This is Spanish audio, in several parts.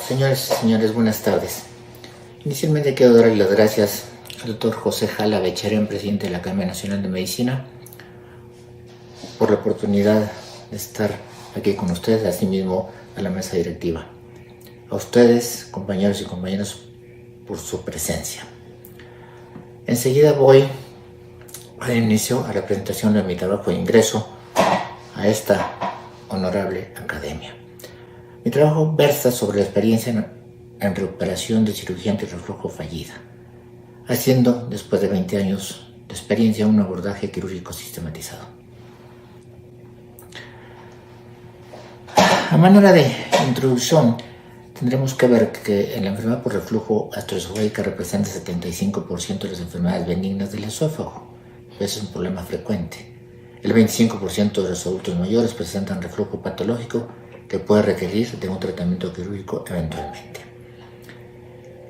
Señores y señores, buenas tardes. Inicialmente quiero darle las gracias al doctor José Jala Becharén, presidente de la Academia Nacional de Medicina, por la oportunidad de estar aquí con ustedes, asimismo a la mesa directiva. A ustedes, compañeros y compañeras, por su presencia. Enseguida voy a dar inicio a la presentación de mi trabajo de ingreso a esta honorable academia. Mi trabajo versa sobre la experiencia en recuperación de cirugía antirreflujo fallida, haciendo, después de 20 años de experiencia, un abordaje quirúrgico sistematizado. A manera de introducción, tendremos que ver que la enfermedad por reflujo gastroesofágica representa el 75% de las enfermedades benignas del esófago. Ese es un problema frecuente. El 25% de los adultos mayores presentan reflujo patológico que puede requerir de un tratamiento quirúrgico eventualmente.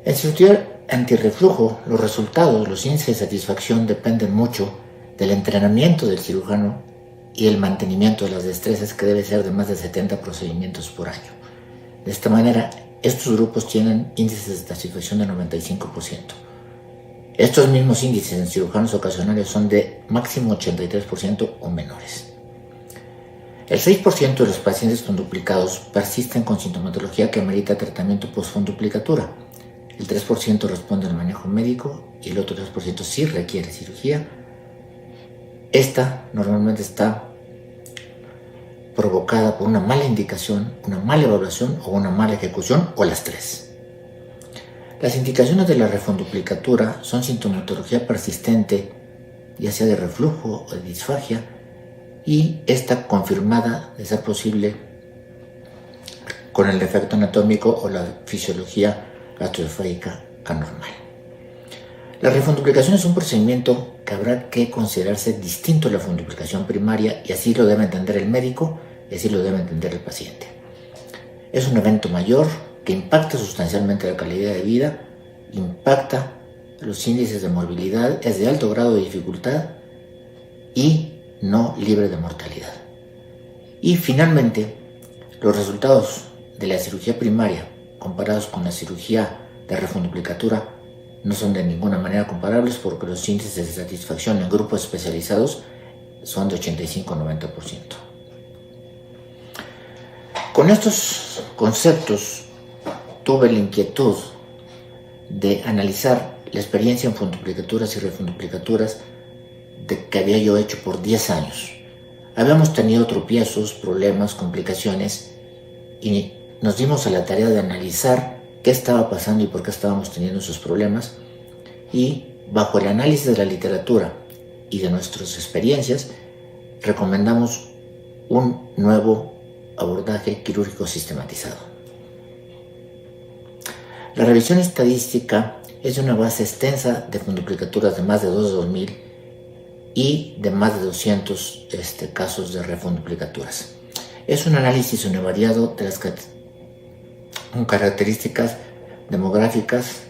En cirugía antirreflujo, los resultados, los índices de satisfacción dependen mucho del entrenamiento del cirujano y el mantenimiento de las destrezas, que debe ser de más de 70 procedimientos por año. De esta manera, estos grupos tienen índices de satisfacción de 95%. Estos mismos índices en cirujanos ocasionales son de máximo 83% o menores. El 6% de los pacientes funduplicados persisten con sintomatología que amerita tratamiento post-funduplicatura. El 3% responde al manejo médico y el otro 3% sí requiere cirugía. Esta normalmente está provocada por una mala indicación, una mala evaluación o una mala ejecución, o las tres. Las indicaciones de la refunduplicatura son sintomatología persistente, ya sea de reflujo o de disfagia, y esta confirmada, de ser posible, con el defecto anatómico o la fisiología gastroesofágica anormal. La refunduplicación es un procedimiento que habrá que considerarse distinto a la funduplicación primaria, y así lo debe entender el médico y así lo debe entender el paciente. Es un evento mayor que impacta sustancialmente la calidad de vida, impacta los índices de morbilidad, es de alto grado de dificultad y no libre de mortalidad. Y finalmente, los resultados de la cirugía primaria comparados con la cirugía de refunduplicatura no son de ninguna manera comparables, porque los índices de satisfacción en grupos especializados son de 85-90%. Con estos conceptos tuve la inquietud de analizar la experiencia en funduplicaturas y refunduplicaturas que había yo hecho por 10 años. Habíamos tenido tropiezos, problemas, complicaciones, y nos dimos a la tarea de analizar qué estaba pasando y por qué estábamos teniendo esos problemas, y bajo el análisis de la literatura y de nuestras experiencias recomendamos un nuevo abordaje quirúrgico sistematizado. La revisión estadística es de una base extensa de funduplicaturas de más de 2.000 y de más de 200 casos de refunduplicaturas. Es un análisis univariado de las características demográficas,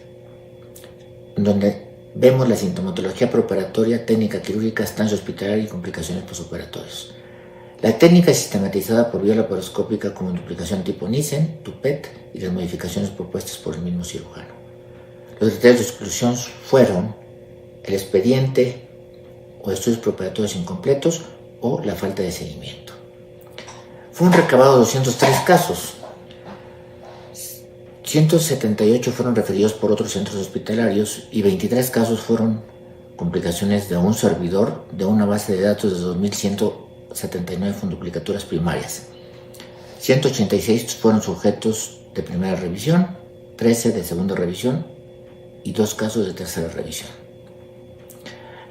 donde vemos la sintomatología preoperatoria, técnica quirúrgica, estancia hospitalaria y complicaciones postoperatorias. La técnica sistematizada por vía laparoscópica como duplicación tipo Nissen, TUPET y las modificaciones propuestas por el mismo cirujano. Los criterios de exclusión fueron el expediente o estudios preoperatorios incompletos o la falta de seguimiento. Fueron recabados 203 casos. 178 fueron referidos por otros centros hospitalarios y 23 casos fueron complicaciones de un servidor de una base de datos de 2.179 funduplicaturas primarias. 186 fueron sujetos de primera revisión, 13 de segunda revisión y 2 casos de tercera revisión.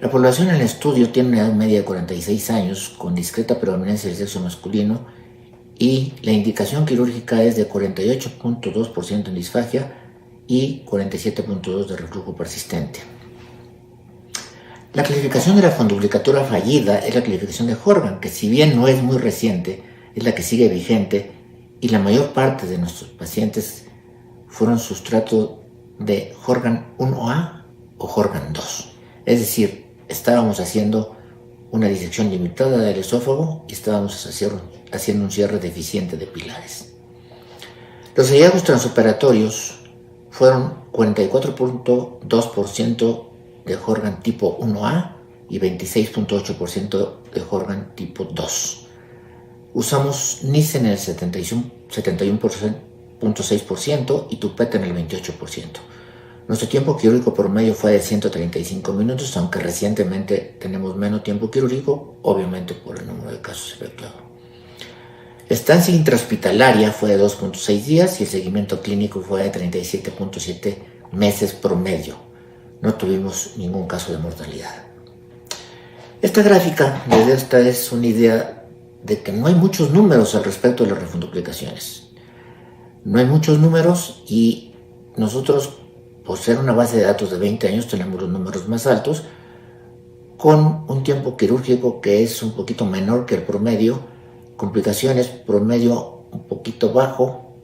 La población en el estudio tiene una edad media de 46 años, con discreta predominancia del sexo masculino, y la indicación quirúrgica es de 48.2% en disfagia y 47.2% de reflujo persistente. La clasificación de la funduplicatura fallida es la clasificación de Horgan, que si bien no es muy reciente, es la que sigue vigente, y la mayor parte de nuestros pacientes fueron sustrato de Horgan 1A o Horgan 2. Es decir, estábamos haciendo una disección limitada del esófago y estábamos haciendo un cierre deficiente de pilares. Los hallazgos transoperatorios fueron 44.2% de Horgan tipo 1A y 26.8% de Horgan tipo 2. Usamos Nissen en el 71.6% y Toupet en el 28%. Nuestro tiempo quirúrgico promedio fue de 135 minutos, aunque recientemente tenemos menos tiempo quirúrgico, obviamente por el número de casos efectuados. La estancia intrahospitalaria fue de 2.6 días y el seguimiento clínico fue de 37.7 meses promedio. No tuvimos ningún caso de mortalidad. Esta gráfica esta es una idea de que no hay muchos números al respecto de las refunduplicaciones. No hay muchos números y nosotros, por ser una base de datos de 20 años, tenemos los números más altos, con un tiempo quirúrgico que es un poquito menor que el promedio, complicaciones promedio un poquito bajo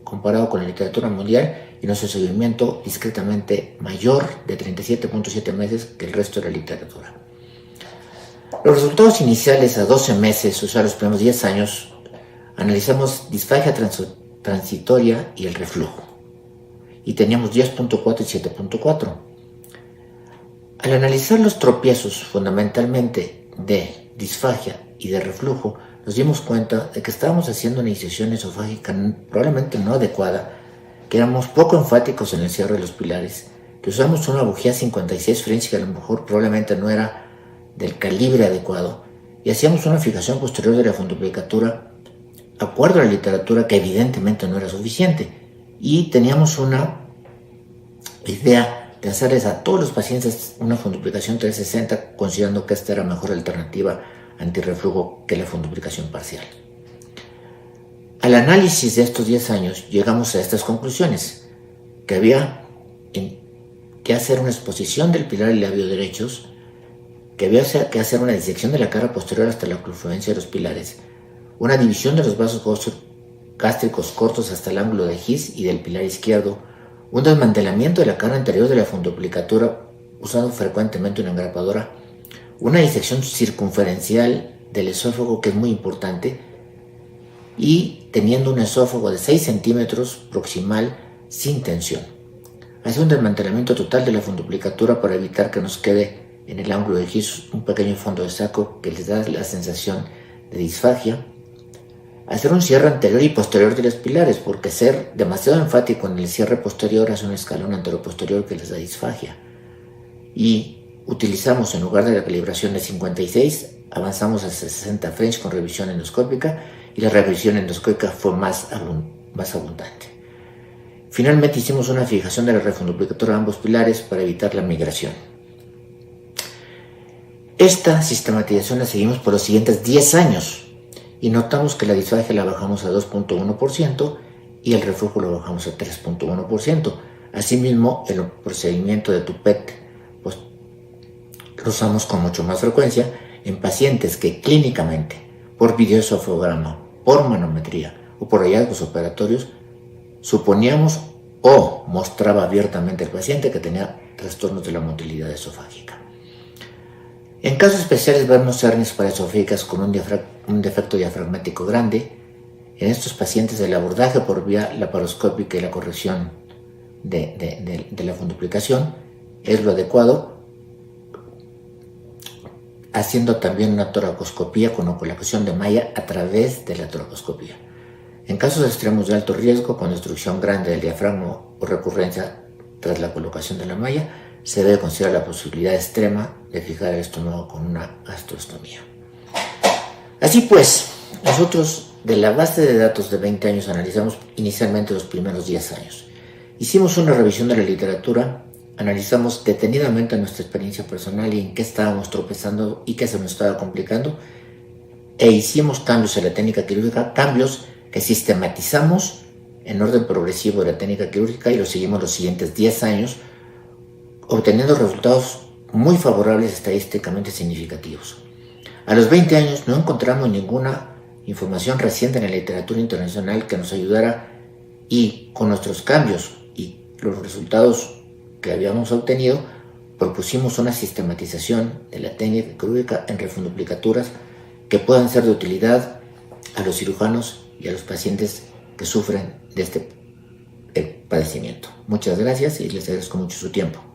comparado con la literatura mundial y nuestro seguimiento discretamente mayor de 37.7 meses que el resto de la literatura. Los resultados iniciales a 12 meses, o sea, los primeros 10 años, analizamos disfagia transitoria y el reflujo. Y teníamos 10.4 y 7.4. Al analizar los tropiezos fundamentalmente de disfagia y de reflujo, nos dimos cuenta de que estábamos haciendo una incisión esofágica probablemente no adecuada, que éramos poco enfáticos en el cierre de los pilares, que usamos una bujía 56 French que a lo mejor probablemente no era del calibre adecuado, y hacíamos una fijación posterior de la funduplicatura de acuerdo a la literatura que evidentemente no era suficiente, y teníamos una idea de hacerles a todos los pacientes una funduplicación 360, considerando que esta era mejor alternativa antirreflujo que la funduplicación parcial. Al análisis de estos 10 años llegamos a estas conclusiones, que había que hacer una exposición del pilar y labio derechos, que había que hacer una disección de la cara posterior hasta la confluencia de los pilares, una división de los vasos gástricos cortos hasta el ángulo de His y del pilar izquierdo, un desmantelamiento de la cara anterior de la funduplicatura usando frecuentemente una engrapadora, una disección circunferencial del esófago que es muy importante y teniendo un esófago de 6 centímetros proximal sin tensión. Hace un desmantelamiento total de la funduplicatura para evitar que nos quede en el ángulo de His un pequeño fondo de saco que les da la sensación de disfagia. Hacer un cierre anterior y posterior de los pilares, porque ser demasiado enfático en el cierre posterior hace un escalón anteroposterior que les da disfagia. Y utilizamos, en lugar de la calibración de 56, avanzamos a 60 French con revisión endoscópica y la revisión endoscópica fue más abundante. Finalmente hicimos una fijación de la refunduplicatura a ambos pilares para evitar la migración. Esta sistematización la seguimos por los siguientes 10 años y notamos que la disfagia la bajamos a 2.1% y el reflujo lo bajamos a 3.1%. Asimismo, el procedimiento de Toupet pues, lo usamos con mucho más frecuencia en pacientes que clínicamente, por videoesofograma, por manometría o por hallazgos operatorios, suponíamos o mostraba abiertamente el paciente que tenía trastornos de la motilidad esofágica. En casos especiales vemos hernias paraesofágicas con un defecto diafragmático grande. En estos pacientes el abordaje por vía laparoscópica y la corrección de la funduplicación es lo adecuado, haciendo también una toracoscopía con colocación de malla a través de la toracoscopía. En casos extremos de alto riesgo, con destrucción grande del diafragma o recurrencia tras la colocación de la malla, se debe considerar la posibilidad extrema de fijar el estómago con una gastrostomía. Así pues, nosotros de la base de datos de 20 años analizamos inicialmente los primeros 10 años. Hicimos una revisión de la literatura, analizamos detenidamente nuestra experiencia personal y en qué estábamos tropezando y qué se nos estaba complicando, e hicimos cambios en la técnica quirúrgica, cambios que sistematizamos en orden progresivo de la técnica quirúrgica y lo seguimos los siguientes 10 años, obteniendo resultados muy favorables estadísticamente significativos. A los 20 años no encontramos ninguna información reciente en la literatura internacional que nos ayudara y con nuestros cambios y los resultados que habíamos obtenido propusimos una sistematización de la técnica quirúrgica en refunduplicaturas que puedan ser de utilidad a los cirujanos y a los pacientes que sufren de este padecimiento. Muchas gracias y les agradezco mucho su tiempo.